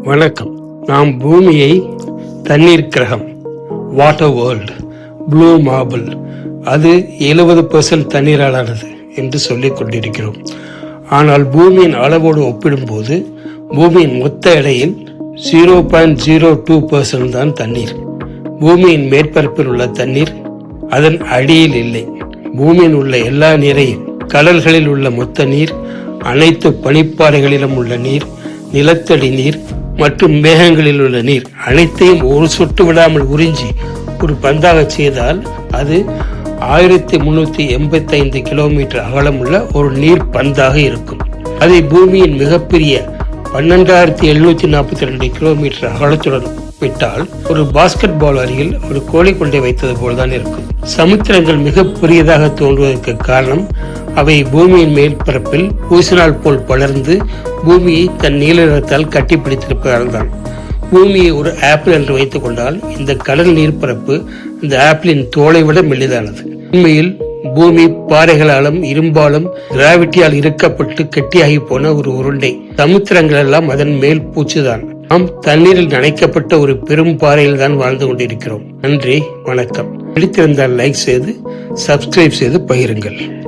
வணக்கம். நாம் பூமியை தண்ணீர் கிரகம், வாட்டர் வேர்ல்டு, ப்ளூ மார்பிள், அது 70% தண்ணீராலானது என்று சொல்லிக் கொண்டிருக்கிறோம். ஆனால் பூமியின் அளவோடு ஒப்பிடும்போது பூமியின் மொத்த எடையில் 0.02% தான் தண்ணீர். பூமியின் மேற்பரப்பில் உள்ள தண்ணீர் அதன் அடியில் இல்லை. பூமியில் உள்ள எல்லா நீரையும், கடல்களில் உள்ள மொத்த நீர், அனைத்து பனிப்பாறைகளிலும் உள்ள நீர், நிலத்தடி நீர் மற்றும் மேகங்களில் உள்ள நீர் அனைத்தையும் ஒரு சொட்டு விடாமல் உறிஞ்சி ஒரு பந்தாக செய்தால் அது 1385 கிலோமீட்டர் அகலமுள்ள ஒரு நீர் பந்தாக இருக்கும். அதை பூமியின் மிகப்பெரிய 12742 கிலோமீட்டர் அகலத்துடன் விட்டால் ஒரு பாஸ்கெட் பால் அருகில் ஒரு கோழி கொண்டை வைத்தது போல்தான் இருக்கும். சமுத்திரங்கள் மிக பெரியதாக தோன்றுவதற்கு காரணம் அவை பூமியின் மேற்பரப்பில் ஊசினால் போல் படர்ந்து பூமியை தன் நீல நிறத்தால் கட்டிப்பிடித்திருப்பதால் தான். பூமியை ஒரு ஆப்பிள் என்று வைத்துக் கொண்டால் இந்த கடல் நீர்ப்பரப்பு இந்த ஆப்பிளின் தோலை விட மெல்லிதானது. உண்மையில் பூமி பாறைகளாலும் இரும்பாலும் கிராவிட்டியால் இறுக்கப்பட்டு கெட்டியாகி போன ஒரு உருண்டை. சமுத்திரங்கள் எல்லாம் அதன் மேல் பூச்சுதான். நாம் தண்ணீரில் நனைக்கப்பட்ட ஒரு பெரும் பாறையில் தான் வாழ்ந்து கொண்டிருக்கிறோம். நன்றி, வணக்கம். பிடித்திருந்தால் லைக் செய்து, சப்ஸ்கிரைப் செய்து பகிருங்கள்.